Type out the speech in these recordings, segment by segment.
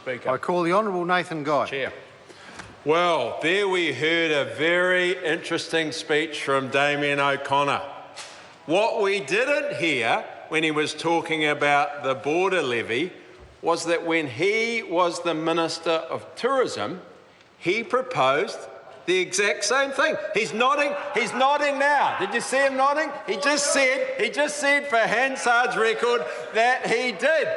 Speaker. I call the Honourable Nathan Guy. Chair. Well, there we heard a very interesting speech from Damien O'Connor. What we didn't hear when he was talking about the border levy was that when he was the Minister of Tourism, he proposed the exact same thing. He's nodding now. Did you see him nodding? He just said for Hansard's record that he did.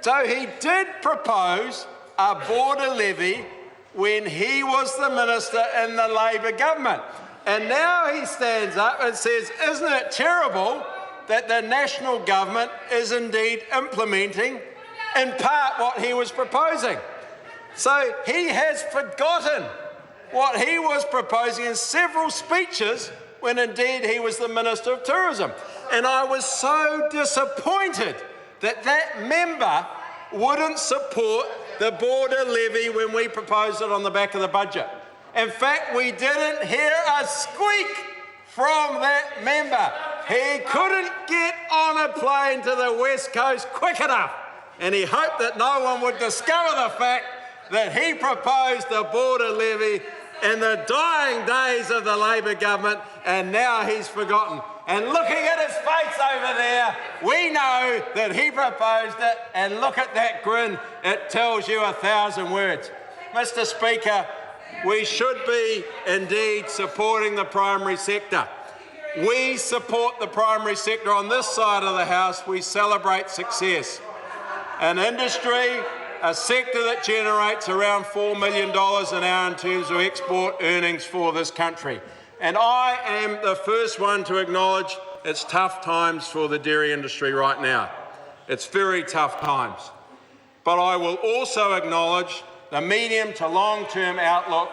So he did propose a border levy when he was the minister in the Labor government. And now he stands up and says, isn't it terrible that the national government is indeed implementing in part what he was proposing? So he has forgotten what he was proposing in several speeches when indeed he was the Minister of Tourism. And I was so disappointed that that member wouldn't support the border levy when we proposed it on the back of the budget. In fact, we didn't hear a squeak from that member. He couldn't get on a plane to the West Coast quick enough, and he hoped that no one would discover the fact that he proposed the border levy in the dying days of the Labor government, and now he's forgotten. And looking at his face over there, we know that he proposed it, and look at that grin, it tells you 1,000 words. Mr. Speaker, we should be indeed supporting the primary sector. We support the primary sector on this side of the House. We celebrate success. An industry, a sector that generates around $4 million an hour in terms of export earnings for this country. And I am the first one to acknowledge it's tough times for the dairy industry right now. It's very tough times. But I will also acknowledge the medium to long-term outlook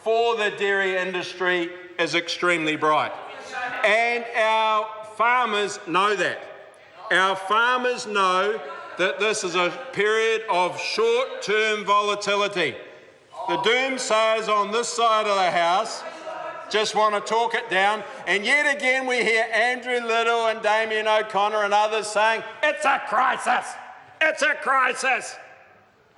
for the dairy industry is extremely bright. And our farmers know that. Our farmers know that this is a period of short-term volatility. The doomsayers on this side of the House just want to talk it down, and yet again we hear Andrew Little and Damien O'Connor and others saying, it's a crisis, it's a crisis.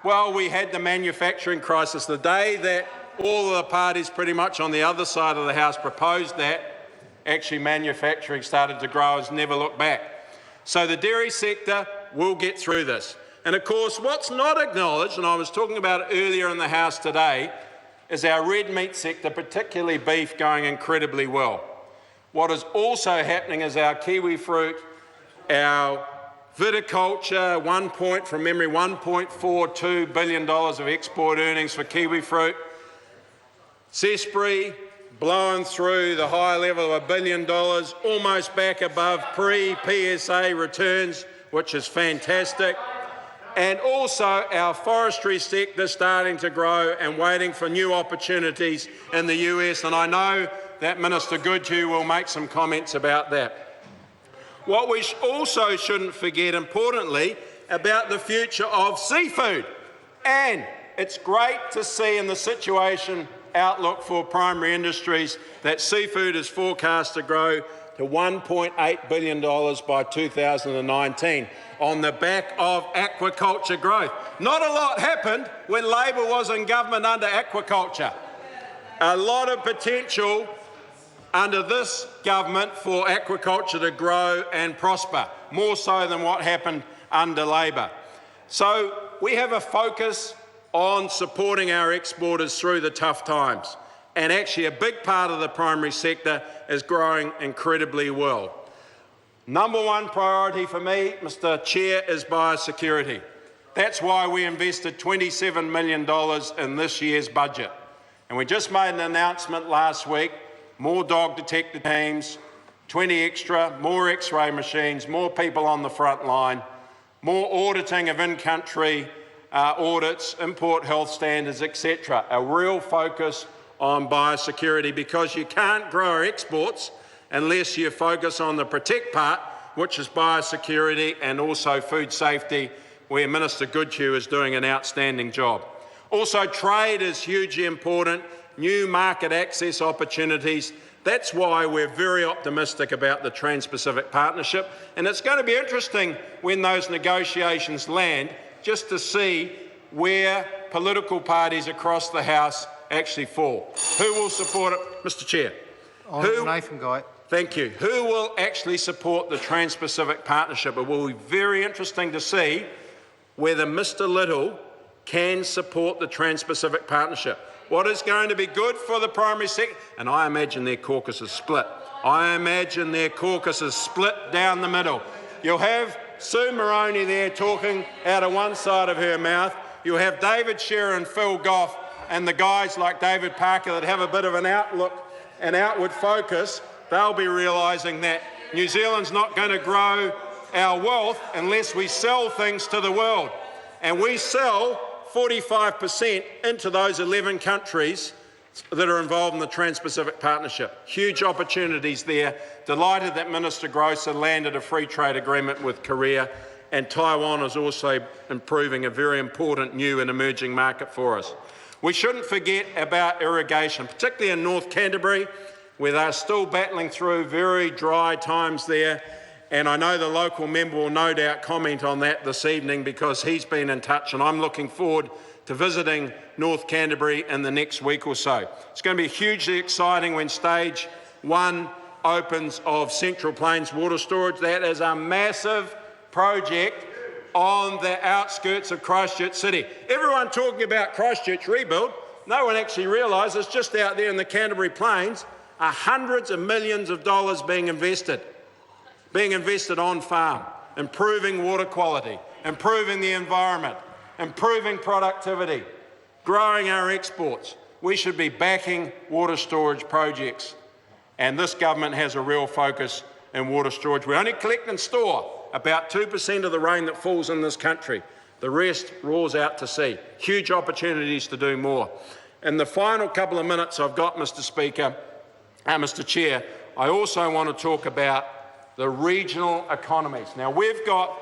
Well, we had the manufacturing crisis the day that all of the parties pretty much on the other side of the House proposed that. Actually, manufacturing started to grow, has never looked back. So the dairy sector will get through this. And of course, what's not acknowledged, and I was talking about it earlier in the House today, is our red meat sector, particularly beef, going incredibly well. What is also happening is our kiwi fruit, our viticulture, $1.42 billion of export earnings for kiwi fruit. Cespri blowing through the high level of $1 billion, almost back above pre-PSA returns, which is fantastic. And also our forestry sector starting to grow and waiting for new opportunities in the US. And I know that Minister Goodhue will make some comments about that. What we also shouldn't forget, importantly, about the future of seafood. And it's great to see in the situation outlook for primary industries that seafood is forecast to grow to $1.8 billion by 2019 on the back of aquaculture growth. Not a lot happened when Labor was in government under aquaculture. A lot of potential under this government for aquaculture to grow and prosper, more so than what happened under Labor. So we have a focus on supporting our exporters through the tough times. And actually a big part of the primary sector is growing incredibly well. Number one priority for me, Mr. Chair, is biosecurity. That's why we invested $27 million in this year's budget. And we just made an announcement last week, more dog detector teams, 20 extra, more X-ray machines, more people on the front line, more auditing of in-country audits, import health standards, etc. A real focus on biosecurity, because you can't grow our exports unless you focus on the protect part, which is biosecurity and also food safety, where Minister Goodhue is doing an outstanding job. Also, trade is hugely important, new market access opportunities. That's why we're very optimistic about the Trans-Pacific Partnership, and it's going to be interesting when those negotiations land, just to see where political parties across the House actually fall. Who will support it? Mr Chair. Honourable Nathan Guy. Thank you. Who will actually support the Trans-Pacific Partnership? It will be very interesting to see whether Mr Little can support the Trans-Pacific Partnership. What is going to be good for the primary sector? And I imagine their caucus is split. I imagine their caucus is split down the middle. You'll have Sue Moroney there talking out of one side of her mouth. You'll have David Shearer and Phil Goff and the guys like David Parker that have a bit of an outlook and outward focus. They'll be realising that New Zealand's not going to grow our wealth unless we sell things to the world. And we sell 45% into those 11 countries that are involved in the Trans-Pacific Partnership. Huge opportunities there. Delighted that Minister Gross had landed a free trade agreement with Korea, and Taiwan is also improving, a very important new and emerging market for us. We shouldn't forget about irrigation, particularly in North Canterbury, where they're still battling through very dry times there. And I know the local member will no doubt comment on that this evening because he's been in touch, and I'm looking forward to visiting North Canterbury in the next week or so. It's going to be hugely exciting when Stage 1 opens of Central Plains Water Storage. That is a massive project on the outskirts of Christchurch City. Everyone talking about Christchurch rebuild, no one actually realises just out there in the Canterbury Plains are hundreds of millions of dollars being invested on farm, improving water quality, improving the environment, improving productivity, growing our exports. We should be backing water storage projects, and this government has a real focus in water storage. We only collect and store about 2% of the rain that falls in this country. The rest roars out to sea. Huge opportunities to do more. In the final couple of minutes I've got, Mr Chair, I also want to talk about the regional economies. Now, we've got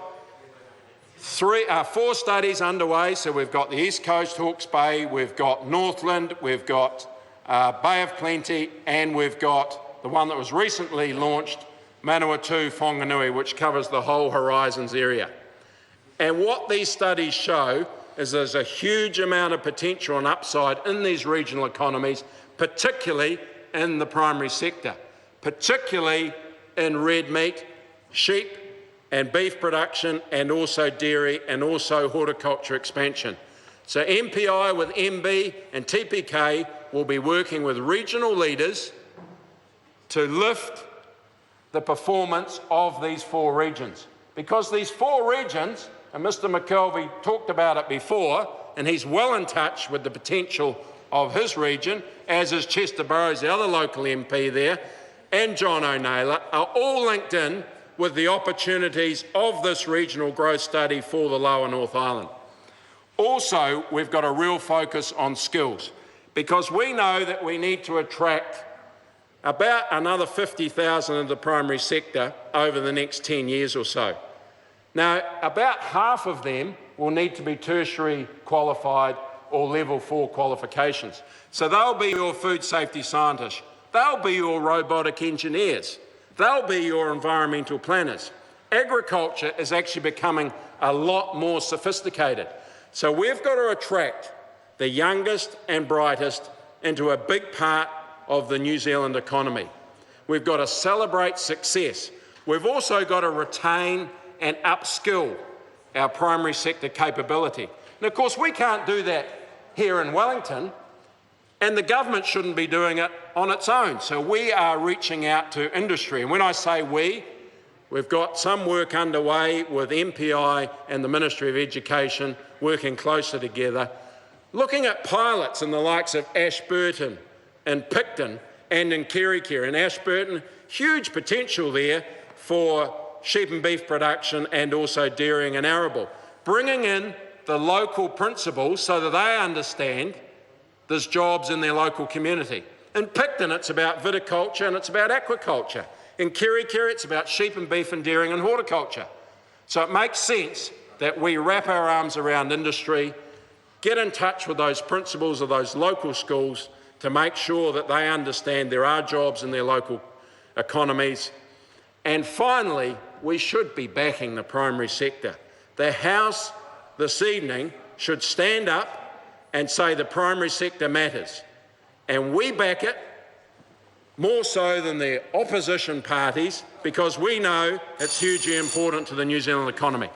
4 studies underway. So we've got the East Coast, Hawke's Bay, we've got Northland, we've got Bay of Plenty, and we've got the one that was recently launched, Manawatu Whanganui, which covers the whole Horizons area. And what these studies show is there's a huge amount of potential and upside in these regional economies, particularly in the primary sector, particularly in red meat, sheep and beef production, and also dairy and also horticulture expansion. So MPI with MB and TPK will be working with regional leaders to lift the performance of these 4 regions. Because these 4 regions, and Mr McKelvey talked about it before, and he's well in touch with the potential of his region, as is Chester Burrows, the other local MP there, and John O'Naylor, are all linked in with the opportunities of this regional growth study for the Lower North Island. Also, we've got a real focus on skills, because we know that we need to attract about another 50,000 in the primary sector over the next 10 years or so. Now, about half of them will need to be tertiary qualified or level 4 qualifications. So they'll be your food safety scientists, they'll be your robotic engineers, they'll be your environmental planners. Agriculture is actually becoming a lot more sophisticated. So we've got to attract the youngest and brightest into a big part of the New Zealand economy. We've got to celebrate success. We've also got to retain and upskill our primary sector capability. And of course, we can't do that here in Wellington, and the government shouldn't be doing it on its own. So we are reaching out to industry. And when I say we, we've got some work underway with MPI and the Ministry of Education working closer together, looking at pilots in the likes of Ashburton and Picton and in Kerikeri. In Ashburton, huge potential there for sheep and beef production and also dairying and arable. Bringing in the local principals so that they understand there's jobs in their local community. In Picton, it's about viticulture and it's about aquaculture. In Kerikeri, it's about sheep and beef and dairying and horticulture. So it makes sense that we wrap our arms around industry, get in touch with those principals of those local schools to make sure that they understand there are jobs in their local economies. And finally, we should be backing the primary sector. The House this evening should stand up and say the primary sector matters. And we back it more so than the opposition parties because we know it's hugely important to the New Zealand economy.